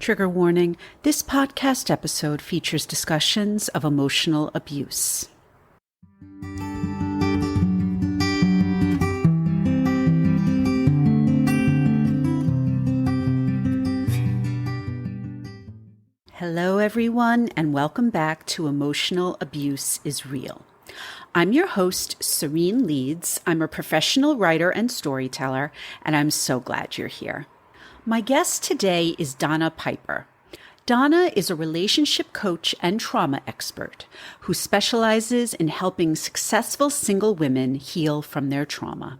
Trigger warning, this podcast episode features discussions of emotional abuse. Hello everyone, and welcome back to Emotional Abuse is Real. I'm your host, Sarene Leeds. I'm a professional writer and storyteller, and I'm so glad you're here. My guest today is Donna Piper. Donna is a relationship coach and trauma expert who specializes in helping successful single women heal from their trauma.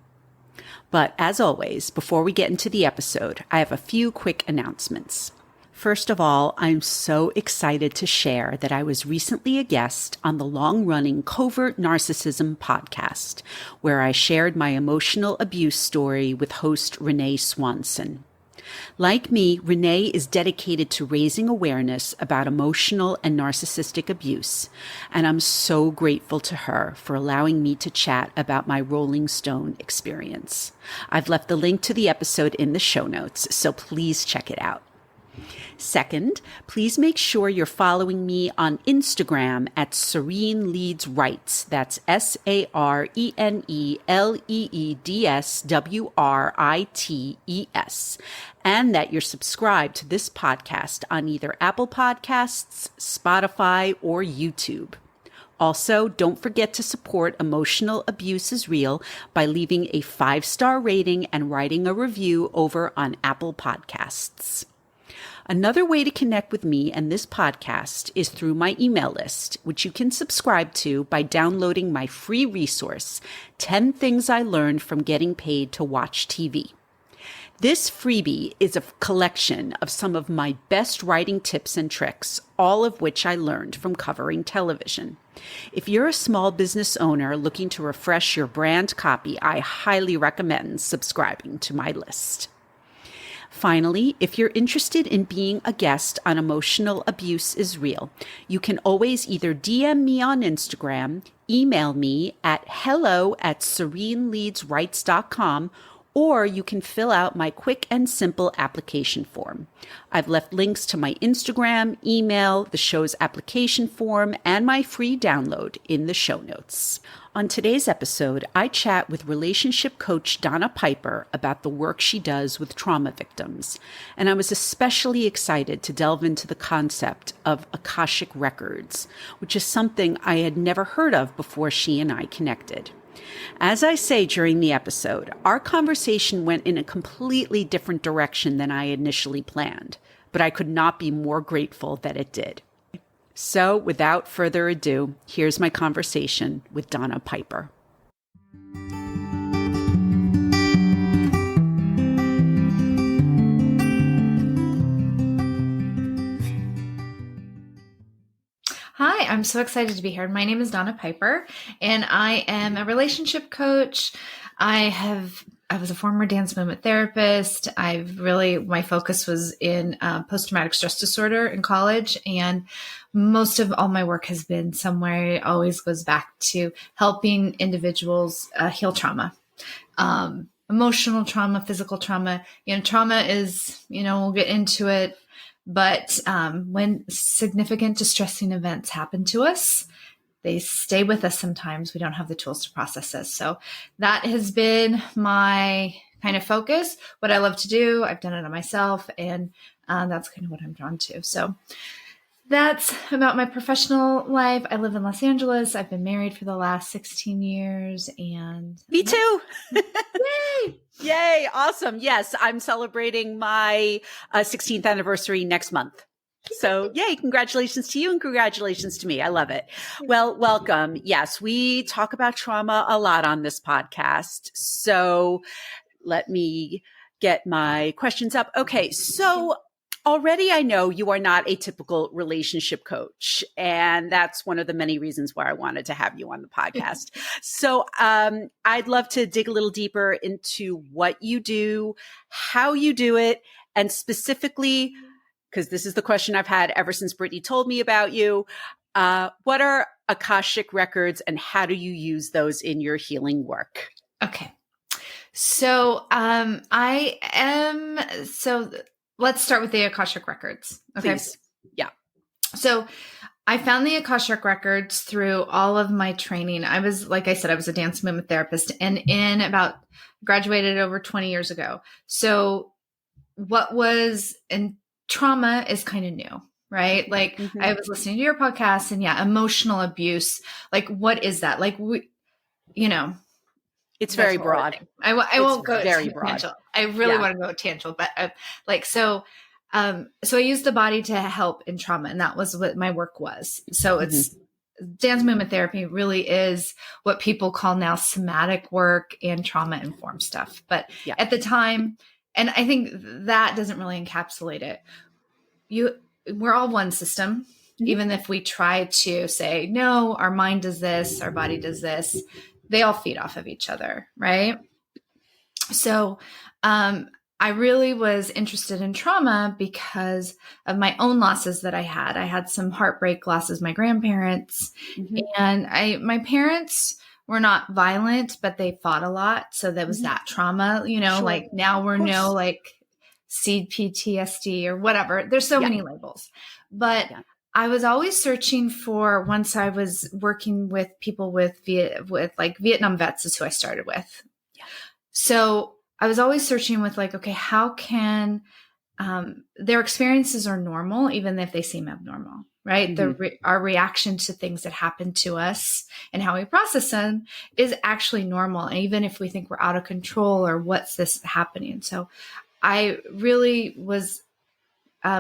But as always, before we get into the episode, I have a few quick announcements. First of all, I'm so excited to share that I was recently a guest on the long-running Covert Narcissism podcast, where I shared my emotional abuse story with host Renee Swanson. Like me, Renee is dedicated to raising awareness about emotional and narcissistic abuse, and I'm so grateful to her for allowing me to chat about my Rolling Stone experience. I've left the link to the episode in the show notes, so please check it out. Second, please make sure you're following me on Instagram at Sarene Leeds Writes. That's SareneLeedsWrites. And that you're subscribed to this podcast on either Apple Podcasts, Spotify, or YouTube. Also, don't forget to support Emotional Abuse is Real by leaving a 5-star rating and writing a review over on Apple Podcasts. Another way to connect with me and this podcast is through my email list, which you can subscribe to by downloading my free resource, 10 Things I Learned from Getting Paid to Watch TV. This freebie is a collection of some of my best writing tips and tricks, all of which I learned from covering television. If you're a small business owner looking to refresh your brand copy, I highly recommend subscribing to my list. Finally, if you're interested in being a guest on Emotional Abuse is Real, you can always either DM me on Instagram, email me at hello@SareneLeedsWrites.com, or you can fill out my quick and simple application form. I've left links to my Instagram, email, the show's application form, and my free download in the show notes. On today's episode, I chat with relationship coach Donna Piper about the work she does with trauma victims, and I was especially excited to delve into the concept of Akashic Records, which is something I had never heard of before she and I connected. As I say during the episode, our conversation went in a completely different direction than I initially planned, but I could not be more grateful that it did. So, without further ado, here's my conversation with Donna Piper. Hi, I'm so excited to be here. My name is Donna Piper, and I am a relationship coach. I was a former dance movement therapist. My focus was in post-traumatic stress disorder in college, and most of all my work has been somewhere. It always goes back to helping individuals heal trauma, emotional trauma, physical trauma. Trauma is, we'll get into it. But when significant distressing events happen to us, they stay with us sometimes. We don't have the tools to process this. So that has been my kind of focus, what I love to do. I've done it on myself, and that's kind of what I'm drawn to. So that's about my professional life. I live in Los Angeles. I've been married for the last 16 years. And me too. Yay! Yay. Awesome. Yes. I'm celebrating my 16th anniversary next month. So yay. Congratulations to you and congratulations to me. I love it. Well, welcome. Yes. We talk about trauma a lot on this podcast. So let me get my questions up. Okay. So already I know you are not a typical relationship coach, and that's one of the many reasons why I wanted to have you on the podcast. So I'd love to dig a little deeper into what you do, how you do it, and specifically, because this is the question I've had ever since Brittany told me about you, what are Akashic Records and how do you use those in your healing work? Okay. So let's start with the Akashic Records. Okay. Please. Yeah. So I found the Akashic Records through all of my training. I was, like I said, I was a dance movement therapist and graduated over 20 years ago. So what was in trauma is kind of new, right? Like I was listening to your podcast and emotional abuse. Like, what is that? Like, it's very broad. I won't go very broad. tangential. I really want to go tangential, but so I use the body to help in trauma, and that was what my work was. So it's dance movement therapy really is what people call now somatic work and trauma informed stuff. But at the time, and I think that doesn't really encapsulate it. We're all one system. Even if we try to say, no, our mind does this, our body does this, they all feed off of each other, right? So I really was interested in trauma because of my own losses that I had. I had some heartbreak losses, my grandparents, and my parents were not violent, but they fought a lot. So there was that trauma, like now we're like seed PTSD or whatever. There's so many labels, but I was always searching for, once I was working with people with like Vietnam vets is who I started with. So I was always searching with like, okay, how can their experiences are normal, even if they seem abnormal, right? Our reaction to things that happen to us and how we process them is actually normal. And even if we think we're out of control or what's this happening. So I really was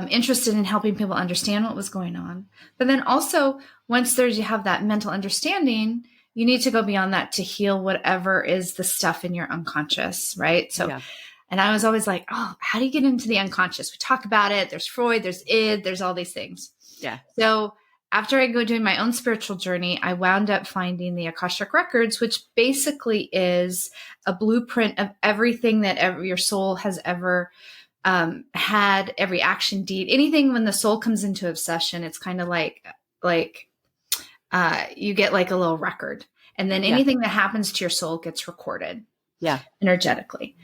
interested in helping people understand what was going on. But then also, once you have that mental understanding, you need to go beyond that to heal whatever is the stuff in your unconscious, right? So, and I was always like, oh, how do you get into the unconscious? We talk about it. There's Freud, there's id, there's all these things. Yeah. So after I go doing my own spiritual journey, I wound up finding the Akashic Records, which basically is a blueprint of everything that your soul has ever had, every action deed, anything. When the soul comes into obsession, it's kind of like you get like a little record, and then anything that happens to your soul gets recorded energetically.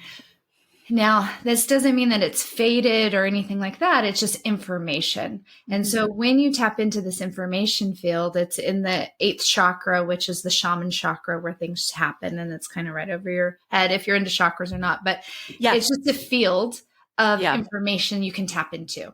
Now, this doesn't mean that it's faded or anything like that. It's just information. And so when you tap into this information field, it's in the 8th chakra, which is the shaman chakra, where things happen. And it's kind of right over your head if you're into chakras or not. But it's just a field of information you can tap into.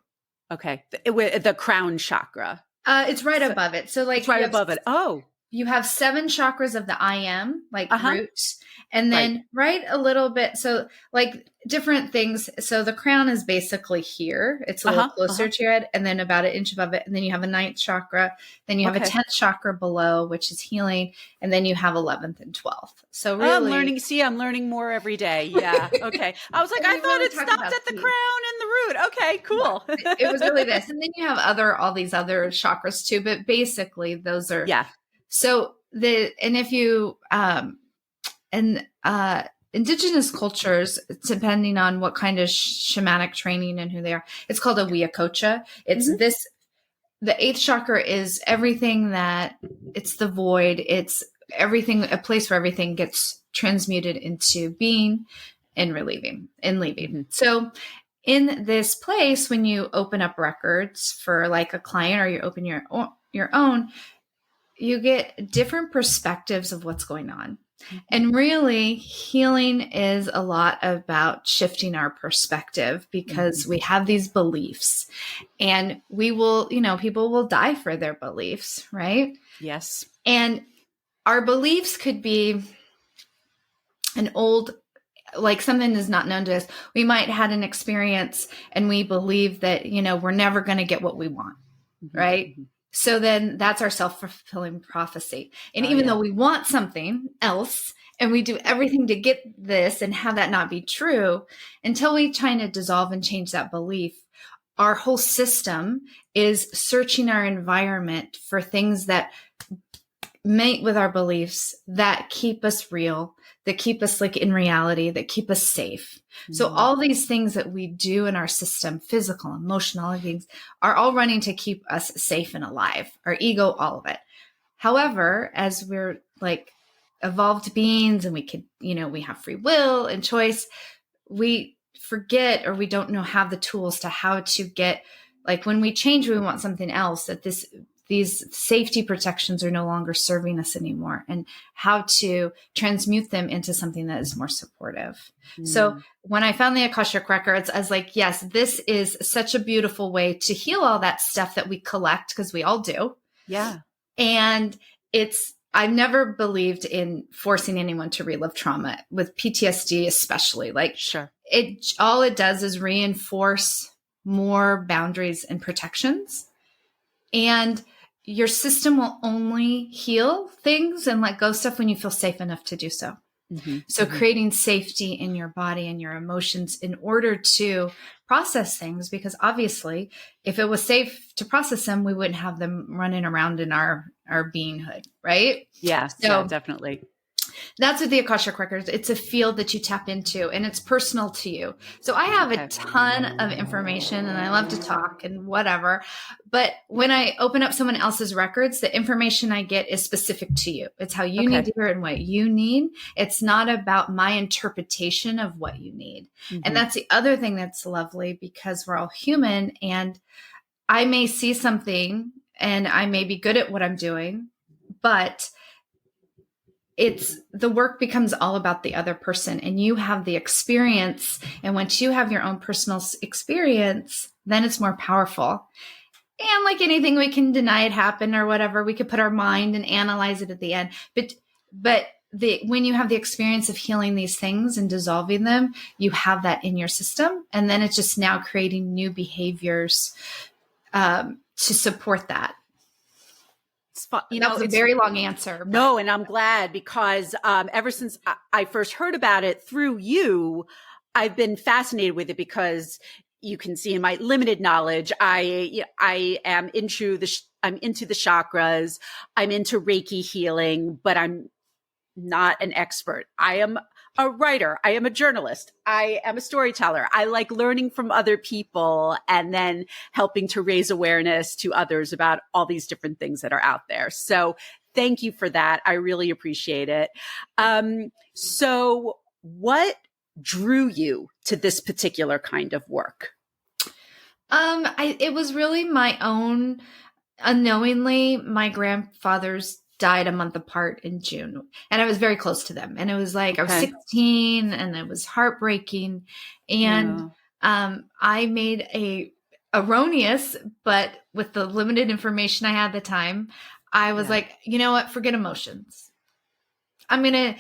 Okay. The crown chakra. It's right above it. So like it's right above it. Oh. You have 7 chakras of the I am, like root, and then right a little bit. So like different things. So the crown is basically here. It's a little closer to your head, and then about an inch above it. And then you have a 9th chakra. Then you have a 10th chakra below, which is healing. And then you have 11th and 12th. So really, I'm learning more every day. Yeah. Okay. I was like, I thought it stopped at the crown and the root. Okay, cool. It was really this. And then you have all these other chakras too. But basically those are, So if you, indigenous cultures, depending on what kind of shamanic training and who they are, it's called a Wiyakocha. It's the 8th chakra is everything it's the void. It's everything, a place where everything gets transmuted into being and leaving. So in this place, when you open up records for like a client, or you open your own, you get different perspectives of what's going on. And really, healing is a lot about shifting our perspective, because we have these beliefs, and we will, people will die for their beliefs, right? Yes. And our beliefs could be an old, like something is not known to us. We might have had an experience and we believe that, we're never going to get what we want, right? So then that's our self-fulfilling prophecy. And even though we want something else and we do everything to get this and have that not be true, until we try to dissolve and change that belief, our whole system is searching our environment for things that mate with our beliefs, that keep us real, that keep us like in reality, that keep us safe. So all these things that we do in our system, physical, emotional, all things, are all running to keep us safe and alive. Our ego, all of it. However, as we're like evolved beings and we could, we have free will and choice, we forget, or we don't have the tools to how to get, like when we change, we want something else, that these safety protections are no longer serving us anymore, and how to transmute them into something that is more supportive. So when I found the Akashic Records, I was like, yes, this is such a beautiful way to heal all that stuff that we collect, because we all do. Yeah. And I've never believed in forcing anyone to relive trauma, with PTSD especially. Like, Sure. All it does is reinforce more boundaries and protections. And your system will only heal things and let go stuff when you feel safe enough to do so. So creating safety in your body and your emotions in order to process things, because obviously if it was safe to process them, we wouldn't have them running around in our beinghood, right? Yeah, So definitely. That's what the Akashic Records, it's a field that you tap into, and it's personal to you. So I have a ton of information, and I love to talk and whatever. But when I open up someone else's records, the information I get is specific to you. It's how you need to hear it and what you need. It's not about my interpretation of what you need. And that's the other thing that's lovely, because we're all human, and I may see something and I may be good at what I'm doing, but the work becomes all about the other person, and you have the experience. And once you have your own personal experience, then it's more powerful. And like anything, we can deny it happened or whatever. We could put our mind and analyze it at the end. But when you have the experience of healing these things and dissolving them, you have that in your system. And then it's just now creating new behaviors to support that. That was a very long answer. But. No, and I'm glad, because ever since I first heard about it through you, I've been fascinated with it, because you can see in my limited knowledge, I am into I'm into the chakras, I'm into Reiki healing, but I'm not an expert. I am a writer. I am a journalist. I am a storyteller. I like learning from other people and then helping to raise awareness to others about all these different things that are out there. So thank you for that. I really appreciate it. So what drew you to this particular kind of work? It was really my own, unknowingly, my grandfather's died a month apart in June, and I was very close to them. And it was like, I was 16, and it was heartbreaking. And I made a erroneous, but with the limited information I had at the time, I was like, you know what? Forget emotions. I'm going to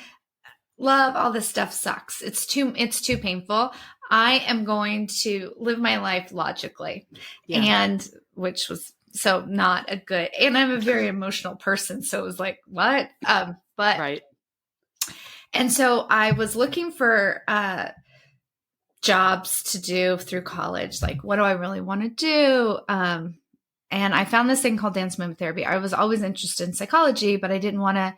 love, all this stuff sucks. It's too painful. I am going to live my life logically. And which was so not a good, and I'm a very emotional person. So it was like, what? But and so I was looking for jobs to do through college. Like, what do I really want to do? And I found this thing called dance movement therapy. I was always interested in psychology, but I didn't want to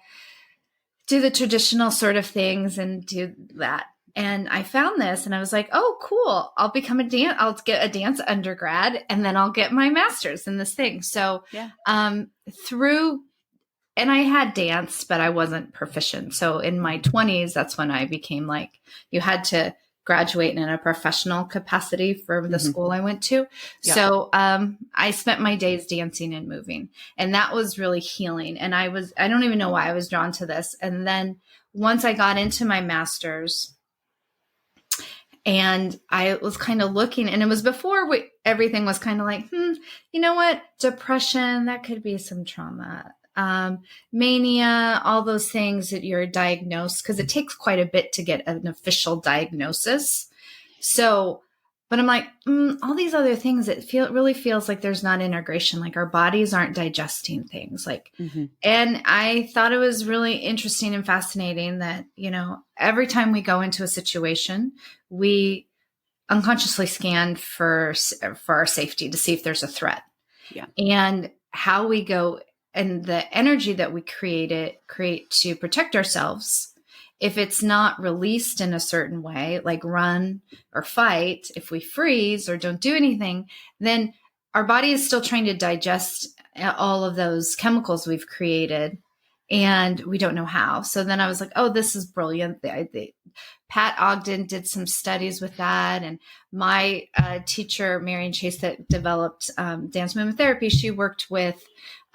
do the traditional sort of things and do that. And I found this, and I was like, oh, cool. I'll get a dance undergrad, and then I'll get my master's in this thing. So and I had danced, but I wasn't proficient. So in my 20s, that's when I became like, you had to graduate in a professional capacity for the school I went to. So I spent my days dancing and moving, and that was really healing. And I don't even know why I was drawn to this. And then once I got into my master's, and I was kind of looking, and it was before everything was kind of like, you know what? Depression, that could be some trauma. Mania, all those things that you're diagnosed, because it takes quite a bit to get an official diagnosis. So, but I'm like, all these other things, really feels like there's not integration, like our bodies aren't digesting things, like, and I thought it was really interesting and fascinating that, every time we go into a situation, we unconsciously scan for our safety to see if there's a threat, and how we go, and the energy that we create to protect ourselves. If it's not released in a certain way, like run or fight, if we freeze or don't do anything, then our body is still trying to digest all of those chemicals we've created. and we don't know how. So then I was like, oh, this is brilliant. Pat Ogden did some studies with that. And my teacher, Marion Chase, that developed dance movement therapy, she worked with,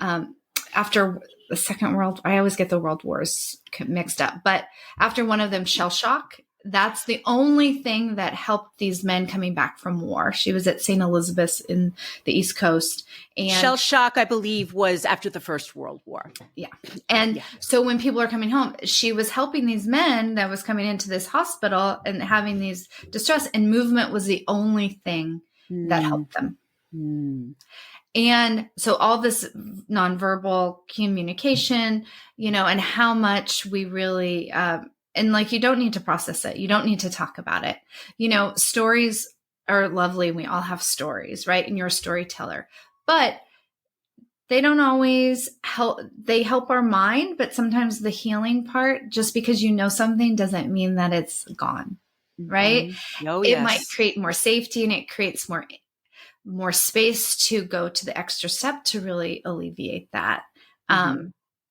after the Second World, I always get the world wars mixed up, but after one of them, shell shock, that's the only thing that helped these men coming back from war. She was at St. Elizabeth's in the East Coast. And shell shock, I believe, was after the First World War. Yeah. And so when people are coming home, she was helping these men that was coming into this hospital and having these distress, and movement was the only thing that helped them. And so all this nonverbal communication, and how much we really, and like, you don't need to process it. You don't need to talk about it. Stories are lovely. We all have stories, right? And you're a storyteller, but they don't always help. They help our mind, but sometimes the healing part, just because something doesn't mean that it's gone, right? Oh, it might create more safety, and it creates more space to go to the extra step to really alleviate that.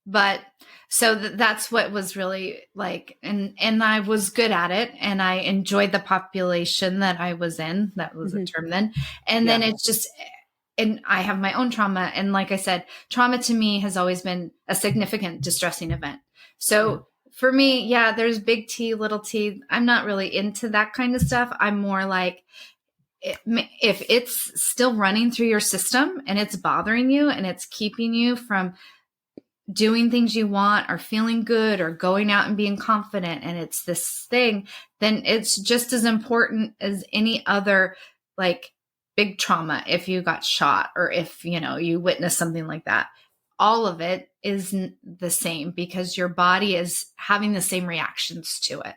But so that's what was really like, and I was good at it, and I enjoyed the population that I was in. That was a term then. And then it's just, and I have my own trauma. And like I said, trauma to me has always been a significant distressing event. So for me, there's big T, little t. I'm not really into that kind of stuff. I'm more like, if it's still running through your system and it's bothering you and it's keeping you from doing things you want or feeling good or going out and being confident, and it's this thing, then it's just as important as any other like big trauma. If you got shot or if, you witnessed something like that, all of it is the same because your body is having the same reactions to it.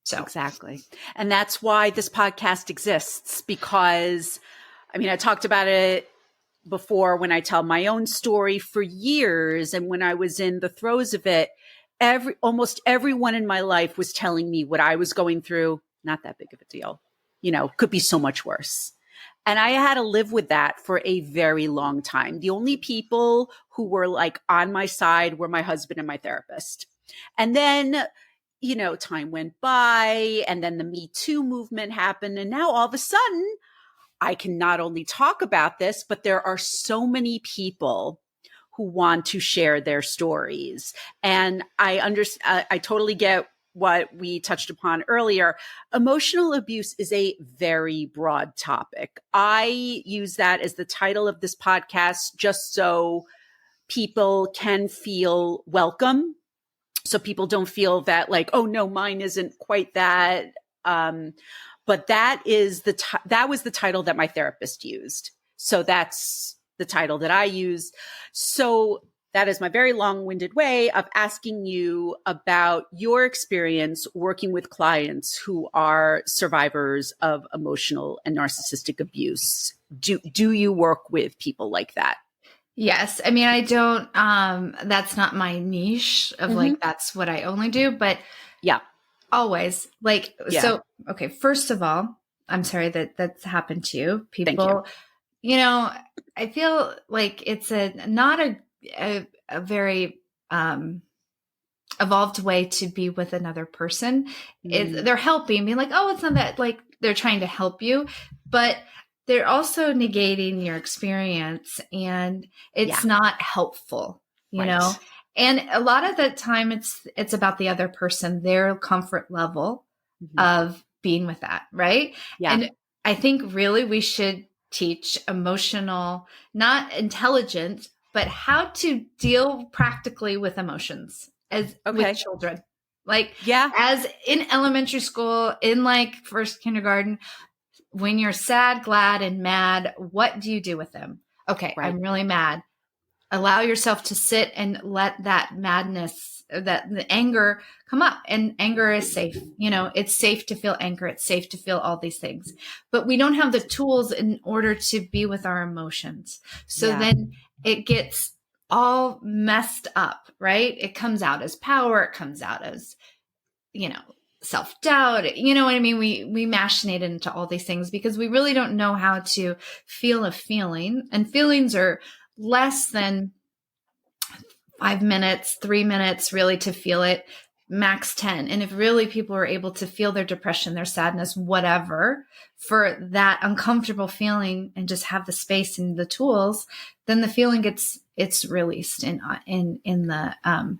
So exactly. And that's why this podcast exists, because I talked about it before when I tell my own story for years. And when I was in the throes of it, almost everyone in my life was telling me what I was going through. Not that big of a deal, could be so much worse. And I had to live with that for a very long time. The only people who were like on my side were my husband and my therapist. And then, time went by, and then the Me Too movement happened. And now all of a sudden, I can not only talk about this, but there are so many people who want to share their stories. And I totally get what we touched upon earlier. Emotional abuse is a very broad topic. I use that as the title of this podcast just so people can feel welcome. So people don't feel that like, oh no, mine isn't quite that. But that was the title that my therapist used. So that's the title that I use. So that is my very long-winded way of asking you about your experience working with clients who are survivors of emotional and narcissistic abuse. Do you work with people like that? Yes. I don't, that's not my niche of like, that's what I only do, but always so, okay. First of all, I'm sorry that that's happened to you. People, I feel like it's not a very, evolved way to be with another person. They're helping, being like, oh, it's not that, like they're trying to help you, but they're also negating your experience, and it's not helpful, you know? And a lot of the time it's about the other person, their comfort level of being with that. Right. Yeah. And I think really we should teach emotional, not intelligence, but how to deal practically with emotions with children. Like, as in elementary school, in like first kindergarten, when you're sad, glad, and mad, what do you do with them? Okay, I'm really mad. Allow yourself to sit and let that madness, that the anger come up. And anger is safe. It's safe to feel anger. It's safe to feel all these things. But we don't have the tools in order to be with our emotions. So then it gets all messed up, right? It comes out as power. It comes out as, self-doubt. You know what I mean? We machinate into all these things because we really don't know how to feel a feeling, and feelings are less than 5 minutes, 3 minutes, really to feel it, max 10. And if really people are able to feel their depression, their sadness, whatever, for that uncomfortable feeling and just have the space and the tools, then the feeling it's released in the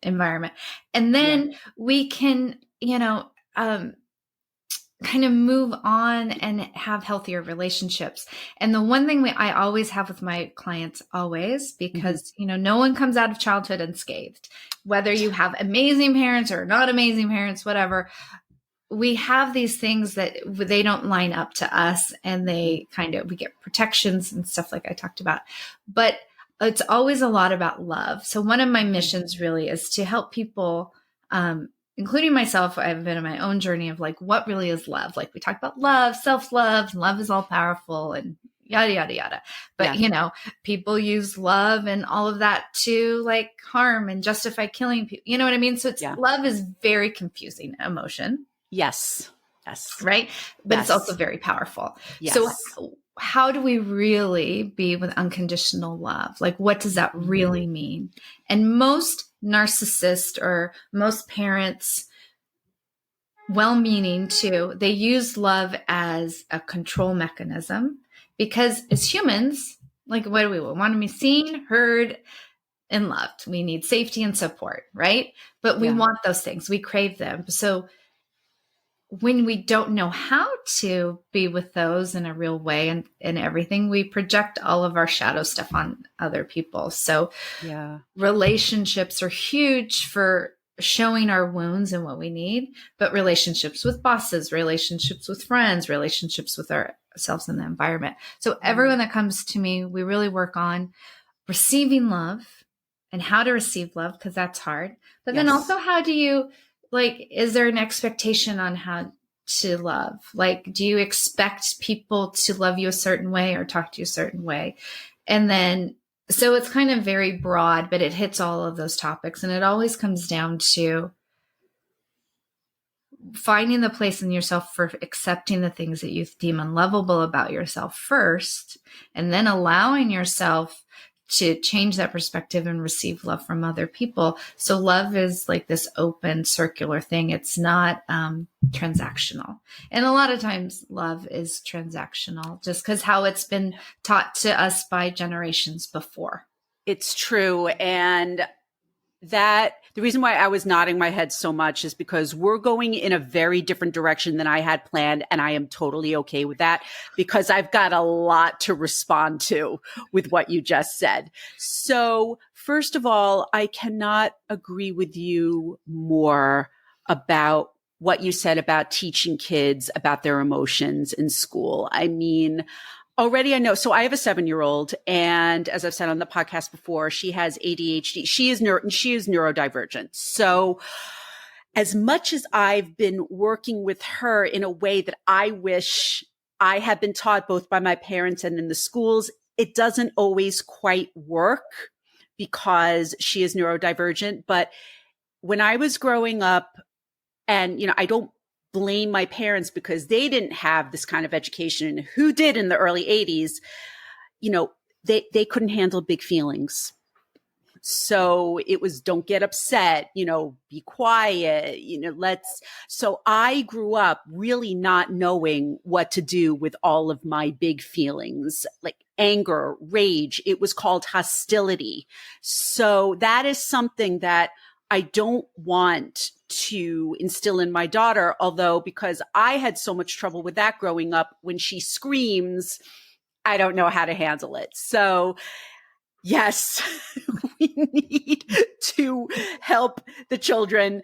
environment. And then we can, kind of move on and have healthier relationships. And the one thing I always have with my clients, always, because, no one comes out of childhood unscathed, whether you have amazing parents or not amazing parents, whatever, we have these things that they don't line up to us, and we get protections and stuff like I talked about, but it's always a lot about love. So one of my missions really is to help people, including myself. I've been on my own journey of like, what really is love? Like we talk about love, self-love, and love is all powerful and yada, yada, yada. But, people use love and all of that to like harm and justify killing people. You know what I mean? So love is very confusing emotion. Yes. Right. But it's also very powerful. Yes. So how do we really be with unconditional love? Like, what does that really mean? And most narcissists or most parents, well-meaning too, they use love as a control mechanism, because as humans, like, what do we want? We want to be seen, heard, and loved. We need safety and support, right? But we want those things. We crave them. So when we don't know how to be with those in a real way and everything, we project all of our shadow stuff on other people. So relationships are huge for showing our wounds and what we need, but relationships with bosses, relationships with friends, relationships with ourselves in the environment. So everyone that comes to me, we really work on receiving love and how to receive love, because that's hard. But then also, how do you, like, is there an expectation on how to love? Like, do you expect people to love you a certain way or talk to you a certain way? And then, so it's kind of very broad, but it hits all of those topics. And it always comes down to finding the place in yourself for accepting the things that you deem unlovable about yourself first, and then allowing yourself to change that perspective and receive love from other people. So love is like this open circular thing. It's not transactional. And a lot of times love is transactional, just because how it's been taught to us by generations before. It's true. And that the reason why I was nodding my head so much is because we're going in a very different direction than I had planned. And I am totally okay with that, because I've got a lot to respond to with what you just said. So first of all, I cannot agree with you more about what you said about teaching kids about their emotions in school. I mean, already I know. So I have a 7-year-old, and as I've said on the podcast before, she has ADHD. She is neurodivergent. So as much as I've been working with her in a way that I wish I had been taught both by my parents and in the schools, it doesn't always quite work because she is neurodivergent. But when I was growing up, and, I don't blame my parents because they didn't have this kind of education. And who did in the early 80s, they couldn't handle big feelings. So it was, don't get upset, be quiet, so I grew up really not knowing what to do with all of my big feelings, like anger, rage. It was called hostility. So that is something that I don't want to instill in my daughter, although because I had so much trouble with that growing up, when she screams, I don't know how to handle it. So yes, we need to help the children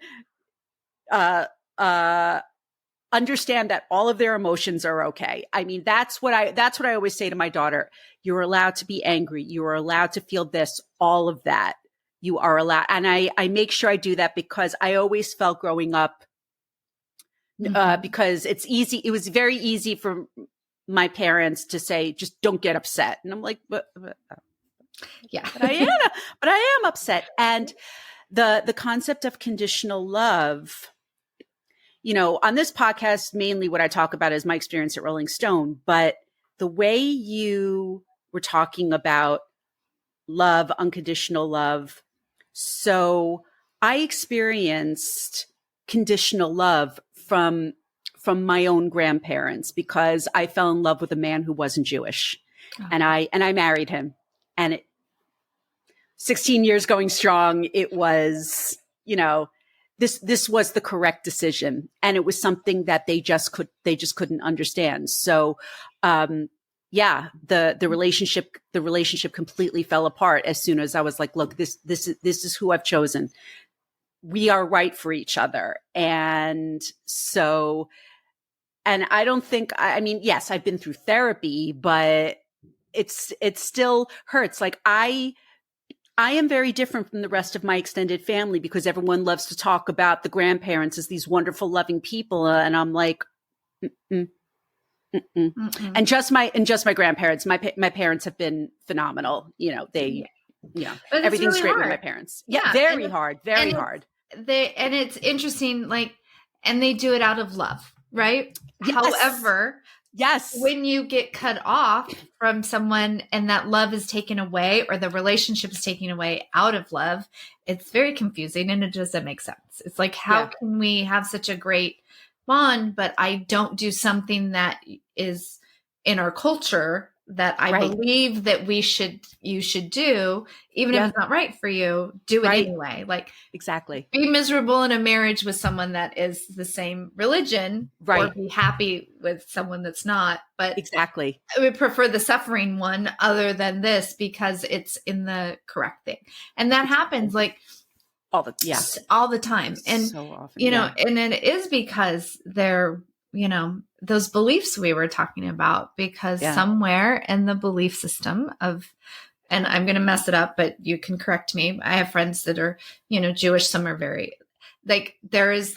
understand that all of their emotions are okay. I mean, that's what I always say to my daughter. You're allowed to be angry. You are allowed to feel this, all of that. You are allowed. And I make sure I do that, because I always felt growing up, because it's easy. It was very easy for my parents to say, just don't get upset. And I'm like, but I am upset. And the concept of conditional love, on this podcast, mainly what I talk about is my experience at Rolling Stone, but the way you were talking about love, unconditional love, So I experienced conditional love from my own grandparents because I fell in love with a man who wasn't Jewish. And I married him. And 16 years going strong, it was, this was the correct decision. And it was something that they just couldn't understand. So, the relationship completely fell apart as soon as I was like, look, this is who I've chosen. We are right for each other. And so, and I don't think, I mean, yes, I've been through therapy, but it still hurts. Like I am very different from the rest of my extended family because everyone loves to talk about the grandparents as these wonderful, loving people. And I'm like, mm-mm. Mm-mm. Mm-mm. And just my grandparents, my parents have been phenomenal. Everything's really great hard. with my parents. Yeah. Very hard. And it's interesting, like, and they do it out of love, right? Yes. However, yes, when you get cut off from someone and that love is taken away or the relationship is taken away out of love, it's very confusing and it doesn't make sense. It's like, how can we have such a great bond, but I don't do something that is in our culture that I believe that you should do, even if it's not right for you, do it anyway. Like, exactly. Be miserable in a marriage with someone that is the same religion, or be happy with someone that's not. But exactly, I would prefer the suffering one other than this because it's in the correct thing. And that happens like all the time. And, so often, and it is because they're, those beliefs we were talking about, because somewhere in the belief system of, and I'm going to mess it up, but you can correct me. I have friends that are, Jewish. Some are very there is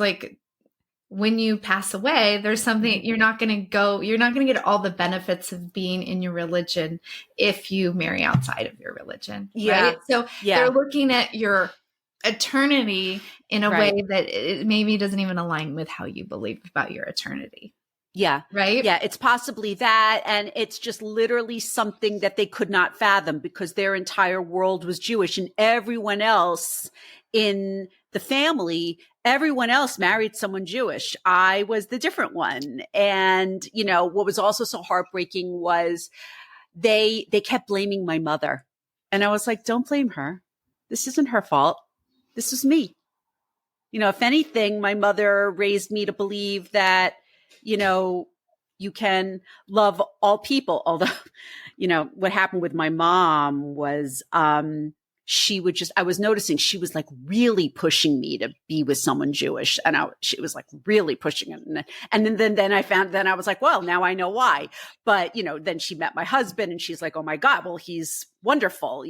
when you pass away, there's something you're not going to get all the benefits of being in your religion if you marry outside of your religion. Yeah. Right? So they're looking at your eternity in a way that it maybe doesn't even align with how you believe about your eternity. Yeah. Right. Yeah. It's possibly that. And it's just literally something that they could not fathom because their entire world was Jewish and everyone else in the family, everyone else married someone Jewish. I was the different one. And, what was also so heartbreaking was they kept blaming my mother. And I was like, don't blame her. This isn't her fault. This was me. If anything, my mother raised me to believe that, you can love all people. Although, what happened with my mom was, I was noticing she was like really pushing me to be with someone Jewish. And she was like really pushing it. And then I was like, well, now I know why. But, then she met my husband and she's like, oh my God, well, he's wonderful.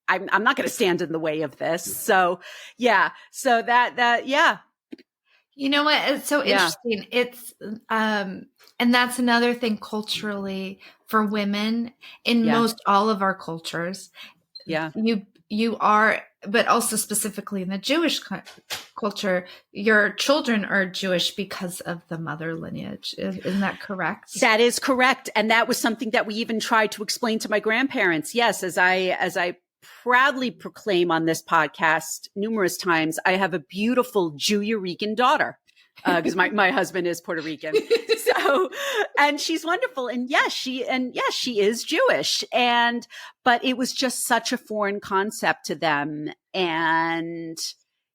I'm not going to stand in the way of this. So, yeah. So that. You know what? It's so interesting. It's, and that's another thing culturally for women in most all of our cultures. Yeah. You are, but also specifically in the Jewish culture, your children are Jewish because of the mother lineage. Isn't that correct? That is correct. And that was something that we even tried to explain to my grandparents. Yes. As I proudly proclaim on this podcast numerous times, I have a beautiful Jew-Eureka daughter because my husband is Puerto Rican. So, and she's wonderful. And yes, she is Jewish. But it was just such a foreign concept to them. And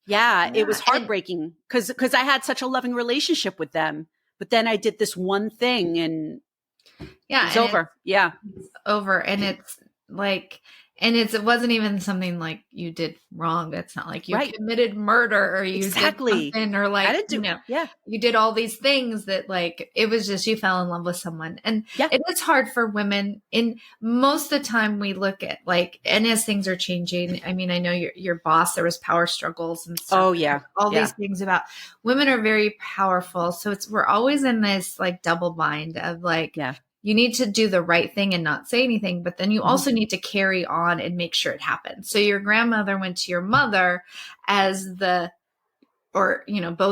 it was heartbreaking because I had such a loving relationship with them. But then I did this one thing and it's over. It's over. And it's like, and it wasn't even something like you did wrong. It's not like you committed murder or you did something or you did all these things that it was just you fell in love with someone. And it is hard for women. In most of the time we look at and as things are changing, I mean, I know your boss, there was power struggles and stuff. Oh yeah. All these things about women are very powerful. So we're always in this double bind of you need to do the right thing and not say anything, but then you also need to carry on and make sure it happens. So your grandmother went to your mother as both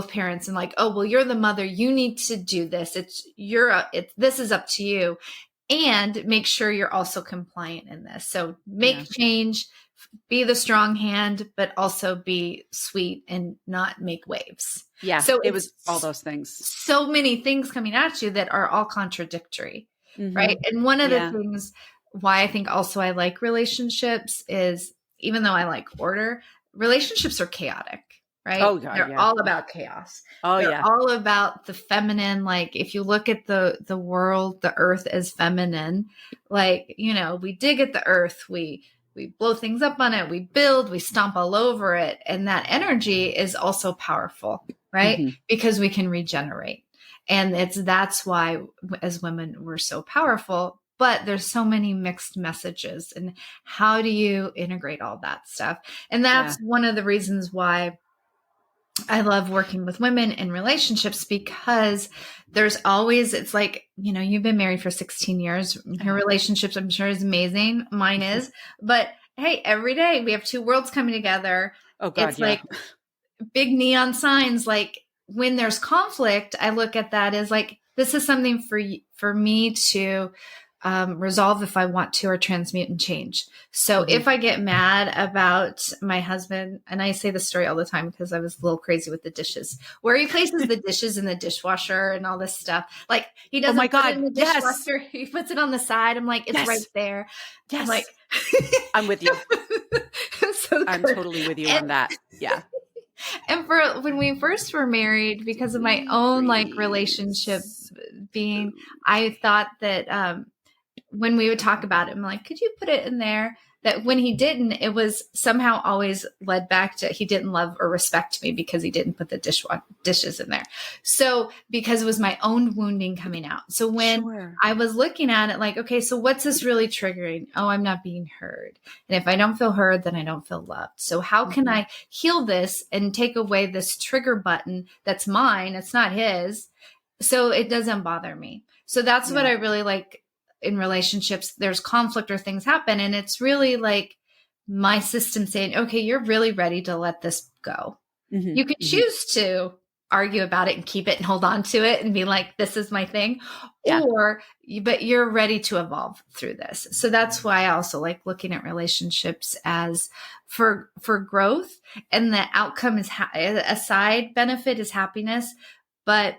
parents and oh, well, you're the mother. You need to do this. This is up to you. and make sure you're also compliant in this. So Yeah. make change, be the strong hand, but also be sweet and not make waves. Yeah. So It it's was all those things. so many things coming at you that are all contradictory, right? Mm-hmm. And one of the Yeah. things why I think also I like relationships is, even though I like order, relationships are chaotic, right? Oh God, They're yeah. all about chaos. Oh They're yeah. all about the feminine. Like if you look at the world, the earth as feminine, like, we dig at the earth, we blow things up on it, we build, we stomp all over it. And that energy is also powerful, right? Mm-hmm. Because we can regenerate. And that's why as women, we're so powerful, but there's so many mixed messages. And how do you integrate all that stuff? And that's one of the reasons why I love working with women in relationships, because there's always, it's like, you've been married for 16 years. Your relationships, I'm sure, is amazing. Mine is. But hey, every day we have two worlds coming together. Oh God, It's like big neon signs. Like when there's conflict, I look at that as like, this is something for me to resolve if I want to, or transmute and change. So if I get mad about my husband, and I say this story all the time because I was a little crazy with the dishes, where he places the dishes in the dishwasher and all this stuff. Like he doesn't put it in the dishwasher. Yes. He puts it on the side. I'm like, it's right there. Yes. I'm like, I'm with you. So I'm totally with you on that. Yeah. And for when we first were married, because of my own like relationship being, I thought that when we would talk about it, I'm like, could you put it in there? That when he didn't, it was somehow always led back to he didn't love or respect me because he didn't put the dishes in there. So because it was my own wounding coming out. So when I was looking at it like, okay, so what's this really triggering? Oh, I'm not being heard. And if I don't feel heard, then I don't feel loved. So how can I heal this and take away this trigger button that's mine? It's not his. So it doesn't bother me. So that's what I really like. In relationships, there's conflict or things happen. And it's really like my system saying, okay, you're really ready to let this go. You could choose to argue about it and keep it and hold on to it and be like, this is my thing. But you're ready to evolve through this. So that's why I also like looking at relationships as for growth, and the outcome is a side benefit is happiness, but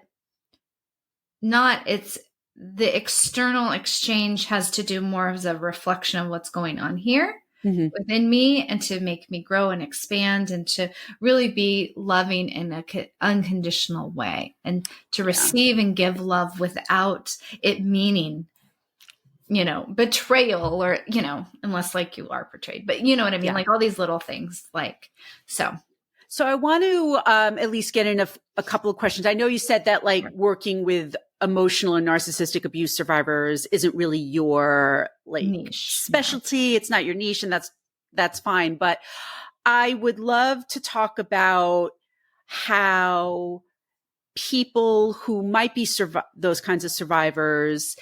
it's the external exchange has to do more as a reflection of what's going on here within me, and to make me grow and expand, and to really be loving in an unconditional way, and to receive and give love without it meaning, betrayal, or, unless like you are betrayed, but you know what I mean? Like all these little things, like, so. So I want to at least get in a couple of questions. I know you said that like working with emotional and narcissistic abuse survivors isn't really your like niche specialty. Yeah. It's not your niche, and that's fine. But I would love to talk about how people who might be those kinds of survivors,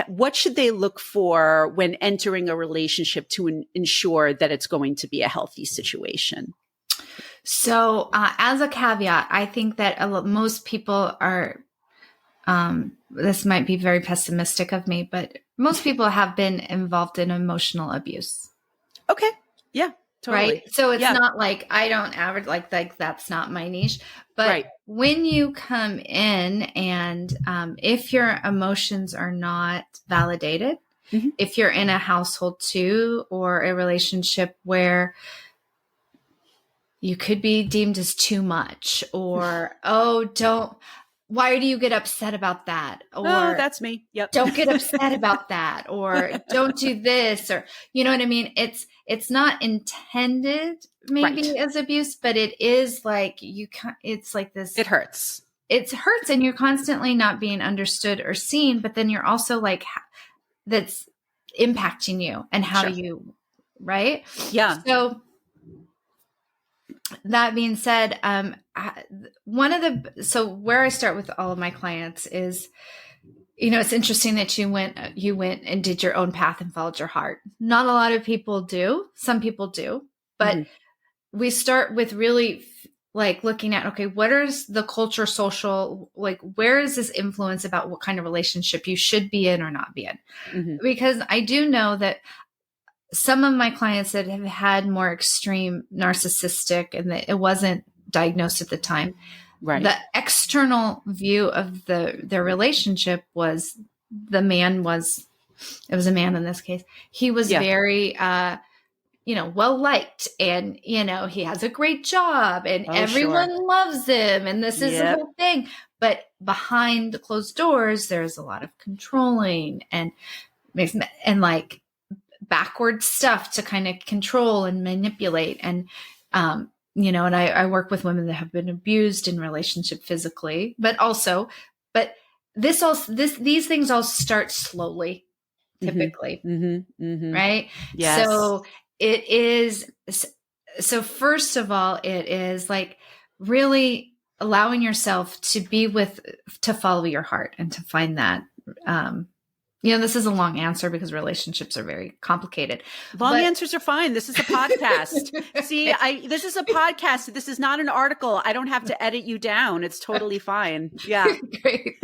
what should they look for when entering a relationship to ensure that it's going to be a healthy situation? So as a caveat, I think that most people are, this might be very pessimistic of me, but most people have been involved in emotional abuse. Okay. Yeah, totally. Right. So it's not like I don't average, like that's not my niche. But when you come in and if your emotions are not validated, if you're in a household too, or a relationship where you could be deemed as too much, or, why do you get upset about that? Or, that's me. Yep. Don't get upset about that, or don't do this, or, you know what I mean? It's not intended maybe as abuse, but it is like it's like this. It hurts. It hurts, and you're constantly not being understood or seen, but then you're also like, that's impacting you, and how do you, right? Yeah. So, that being said, where I start with all of my clients is, it's interesting that you went and did your own path and followed your heart. Not a lot of people do. Some people do, but we start with really like looking at, okay, what is the culture, social, like where is this influence about what kind of relationship you should be in or not be in? Mm-hmm. Because I do know that some of my clients that have had more extreme narcissistic and that it wasn't diagnosed at the time, Right. the external view of their relationship was it was a man in this case. He was very, well liked, and, he has a great job and Oh, everyone sure. loves him. And this is the Yep. whole thing. But behind closed doors, there's a lot of controlling and like backward stuff to kind of control and manipulate. And, and I work with women that have been abused in relationship physically, but these things all start slowly, typically. Mm-hmm. Mm-hmm. Right. Yes. So first of all, it is like really allowing yourself to follow your heart and to find that, this is a long answer because relationships are very complicated. Long answers are fine. This is a podcast. See, this is a podcast. This is not an article. I don't have to edit you down. It's totally fine. Yeah. Great.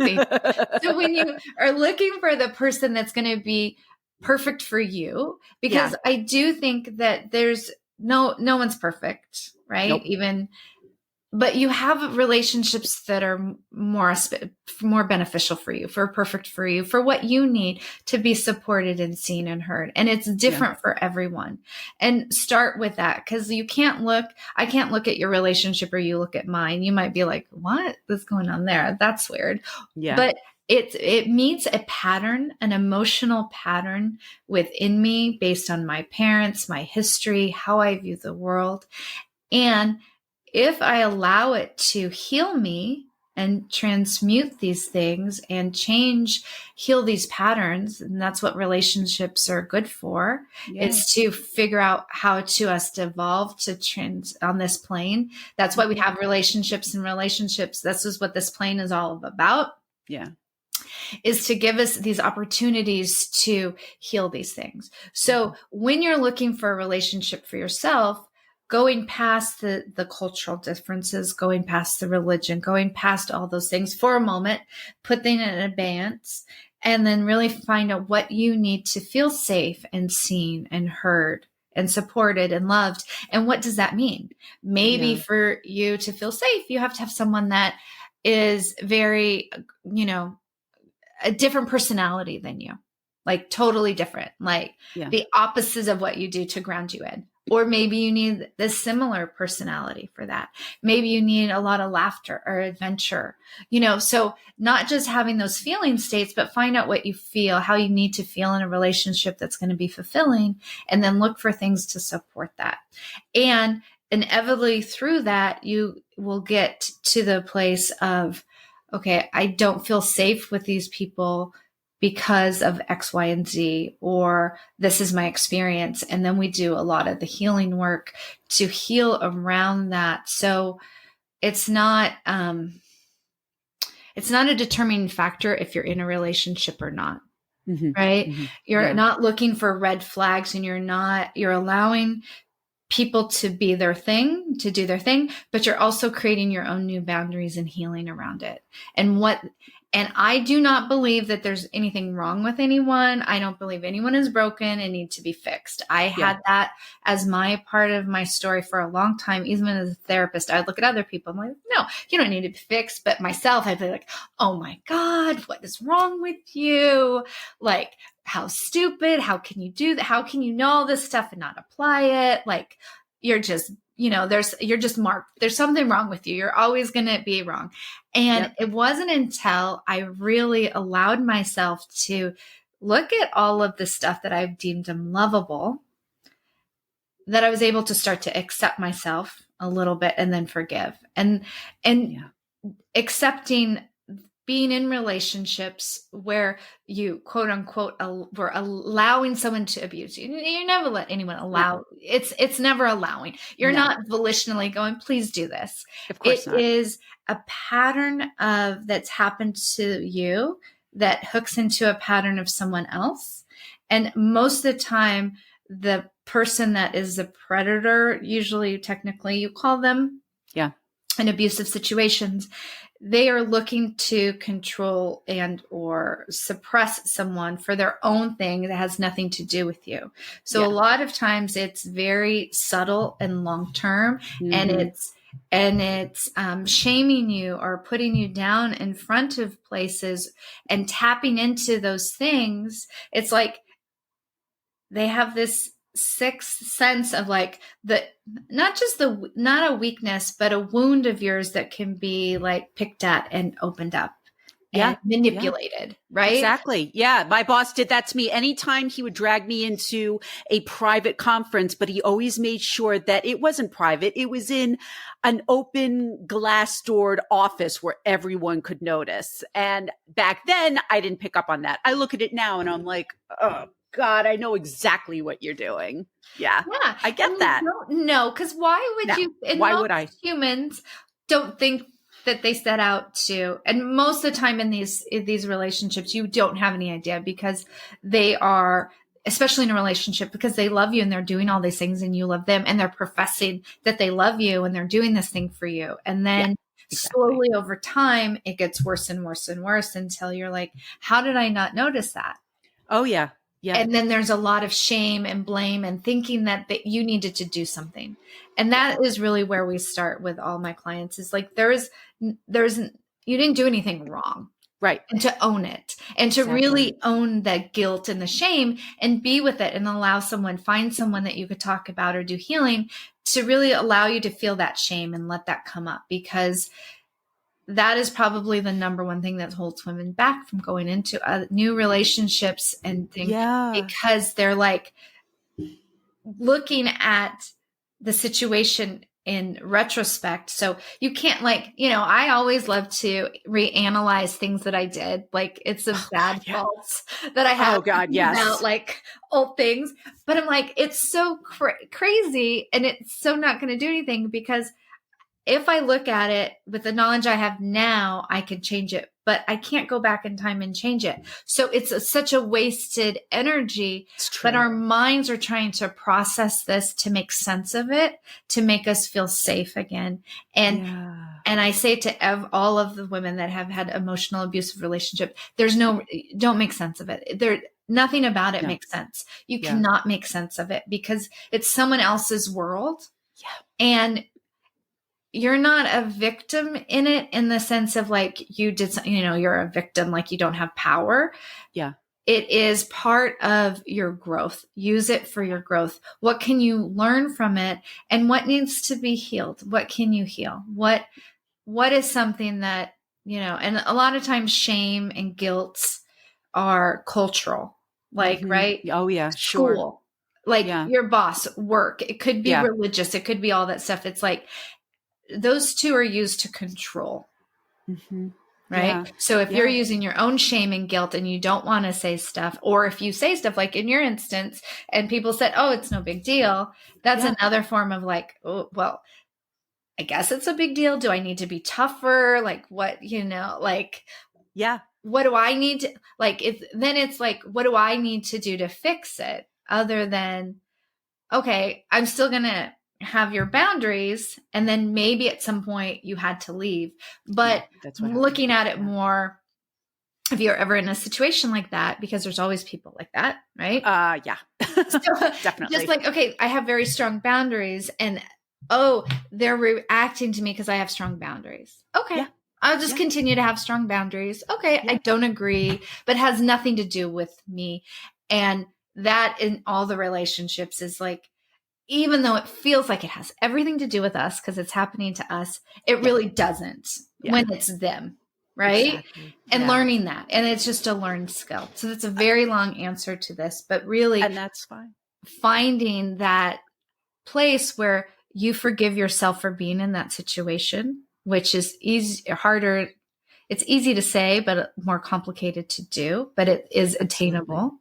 So when you are looking for the person that's going to be perfect for you, because I do think that there's no one's perfect, right? Nope. But you have relationships that are more beneficial for you, perfect for you, for what you need to be supported and seen and heard. And it's different for everyone. And start with that, because I can't look at your relationship or you look at mine. You might be like, what is going on there? That's weird. Yeah. But it meets a pattern, an emotional pattern within me based on my parents, my history, how I view the world. And if I allow it to heal me and transmute these things and heal these patterns, and that's what relationships are good for, is to figure out how to evolve on this plane. That's why we have relationships and relationships. This is what this plane is all about. Yeah. Is to give us these opportunities to heal these things. So when you're looking for a relationship for yourself, going past the cultural differences, going past the religion, going past all those things for a moment, put them in advance, and then really find out what you need to feel safe and seen and heard and supported and loved. And what does that mean? Maybe for you to feel safe, you have to have someone that is very, a different personality than you, like totally different, like the opposite of what you do to ground you in. Or maybe you need the similar personality for that. Maybe you need a lot of laughter or adventure, so not just having those feeling states, but find out what you feel, how you need to feel in a relationship that's going to be fulfilling, and then look for things to support that. And inevitably through that, you will get to the place of, okay, I don't feel safe with these people because of X, Y, and Z, or this is my experience. And then we do a lot of the healing work to heal around that. So it's not a determining factor if you're in a relationship or not. Mm-hmm. Right? Mm-hmm. You're not looking for red flags, and you're allowing people to be their thing, to do their thing, but you're also creating your own new boundaries and healing around it. And I do not believe that there's anything wrong with anyone. I don't believe anyone is broken and need to be fixed. I had that as my part of my story for a long time. Even as a therapist, I would look at other people. I'm like, no, you don't need to be fixed. But myself, I'd be like, oh my God, what is wrong with you? Like, how stupid, how can you do that? How can you know all this stuff and not apply it? Like, you're just, you're just marked. There's something wrong with you. You're always going to be wrong. And it wasn't until I really allowed myself to look at all of the stuff that I've deemed unlovable that I was able to start to accept myself a little bit and then forgive. And accepting being in relationships where you quote unquote were allowing someone to abuse you. You never let anyone allow. It's never allowing. You're not volitionally going, please do this. Of course not. It is a pattern that's happened to you that hooks into a pattern of someone else. And most of the time, the person that is the predator, usually technically you call them. Yeah. in abusive situations, they are looking to control and or suppress someone for their own thing that has nothing to do with you. So a lot of times it's very subtle and long term, and it's shaming you or putting you down in front of places and tapping into those things. It's like they have this sixth sense of like the not a weakness, but a wound of yours that can be like picked at and opened up and manipulated, right? Exactly. Yeah. My boss did that to me. Anytime he would drag me into a private conference, but he always made sure that it wasn't private. It was in an open glass doored office where everyone could notice. And back then I didn't pick up on that. I look at it now and I'm like, oh God, I know exactly what you're doing. Yeah. I get that. No, because why would you? And why would I? Humans don't think that they set out to, and most of the time in these relationships, you don't have any idea because they are, especially in a relationship, because they love you and they're doing all these things and you love them and they're professing that they love you and they're doing this thing for you. And then slowly over time, it gets worse and worse and worse until you're like, how did I not notice that? Oh, yeah. Yeah. And then there's a lot of shame and blame and thinking that you needed to do something. And that is really where we start with all my clients is like, you didn't do anything wrong. Right. And to own it and to really own that guilt and the shame and be with it and find someone that you could talk about or do healing to really allow you to feel that shame and let that come up, because that is probably the number one thing that holds women back from going into new relationships and things, because they're like looking at the situation in retrospect. So you can't I always love to reanalyze things that I did. Like it's a bad fault that I have about like old things, but I'm like, it's so crazy and it's so not going to do anything, because if I look at it with the knowledge I have now, I can change it, but I can't go back in time and change it. So it's such a wasted energy, but our minds are trying to process this to make sense of it, to make us feel safe again. And I say to all of the women that have had emotional abusive relationship, don't make sense of it. Nothing about it makes sense. You cannot make sense of it because it's someone else's world. Yeah. And you're not a victim in it in the sense of like you did, you're a victim, like you don't have power. Yeah. It is part of your growth. Use it for your growth. What can you learn from it? And what needs to be healed? What can you heal? What is something that, and a lot of times shame and guilt are cultural, like, right? Oh yeah. School, like your boss, work. It could be religious. It could be all that stuff. It's like, those two are used to control. Right. Yeah. So if you're using your own shame and guilt and you don't want to say stuff, or if you say stuff like in your instance and people said, oh, it's no big deal. That's another form of like, oh, well, I guess it's a big deal. Do I need to be tougher? Like what, what do I need to then it's like, what do I need to do to fix it other than, okay, I'm still going to have your boundaries, and then maybe at some point you had to leave. But looking at it more, if you're ever in a situation like that, because there's always people like that, right? So definitely. Just like, okay, I have very strong boundaries, and they're reacting to me because I have strong boundaries. Okay. Yeah. I'll just continue to have strong boundaries. Okay. I don't agree, but it has nothing to do with me. And that in all the relationships is like, even though it feels like it has everything to do with us because it's happening to us, it really doesn't when it's them, right? Exactly. And learning that. And it's just a learned skill. So that's a very long answer to this, but really, and that's fine. Finding that place where you forgive yourself for being in that situation, which is harder. It's easy to say, but more complicated to do, but it is attainable.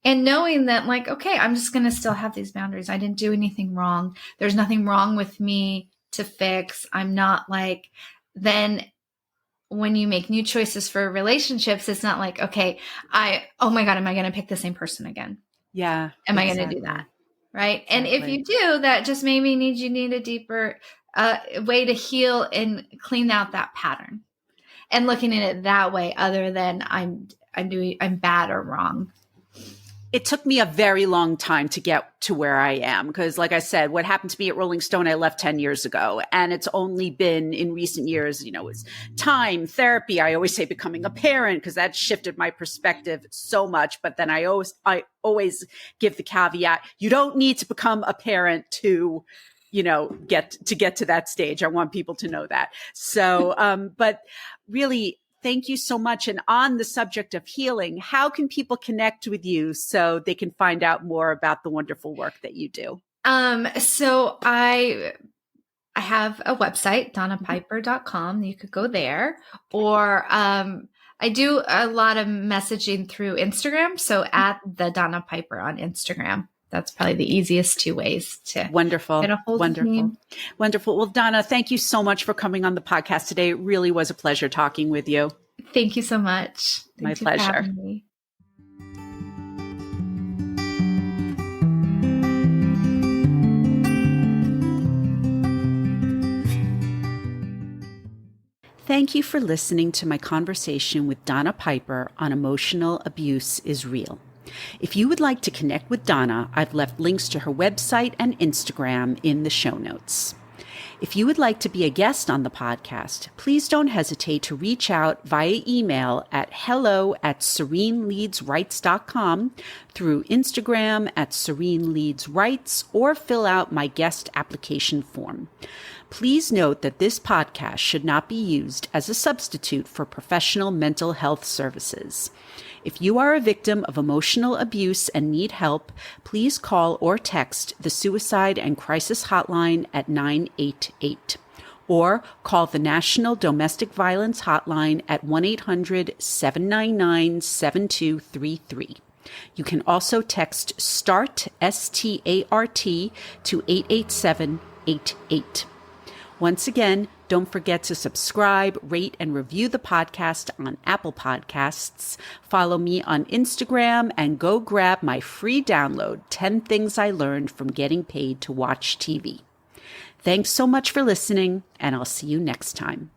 And knowing that, like, okay, I'm just going to still have these boundaries. I didn't do anything wrong. There's nothing wrong with me to fix. I'm not like, then when you make new choices for relationships, it's not like, okay, oh my God, am I going to pick the same person again? Yeah. Am I going to do that? Right. Exactly. And if you do, that just maybe you need a deeper a way to heal and clean out that pattern, and looking at it that way, other than I'm bad or wrong. It took me a very long time to get to where I am because, like I said, what happened to me at Rolling Stone, I left 10 years ago. And it's only been in recent years, it's time, therapy. I always say becoming a parent because that shifted my perspective so much. But then I always give the caveat, you don't need to become a parent to get to that stage. I want people to know that. So, but really, thank you so much. And on the subject of healing, how can people connect with you so they can find out more about the wonderful work that you do? So I have a website, donnapiper.com. You could go there, or I do a lot of messaging through Instagram. So at the Donna Piper on Instagram. That's probably the easiest two ways to get a hold of me. Wonderful. Well, Donna, thank you so much for coming on the podcast today. It really was a pleasure talking with you. Thank you so much. My pleasure. For having me. Thank you for listening to my conversation with Donna Piper on Emotional Abuse is Real. If you would like to connect with Donna, I've left links to her website and Instagram in the show notes. If you would like to be a guest on the podcast, please don't hesitate to reach out via email at hello@sereneleadsrights.com, through Instagram at sereneleadsrights, or fill out my guest application form. Please note that this podcast should not be used as a substitute for professional mental health services. If you are a victim of emotional abuse and need help, please call or text the Suicide and Crisis Hotline at 988, or call the National Domestic Violence Hotline at 1-800-799-7233. You can also text START, START, to 88788. Once again, don't forget to subscribe, rate, and review the podcast on Apple Podcasts. Follow me on Instagram and go grab my free download, 10 Things I Learned from Getting Paid to Watch TV. Thanks so much for listening, and I'll see you next time.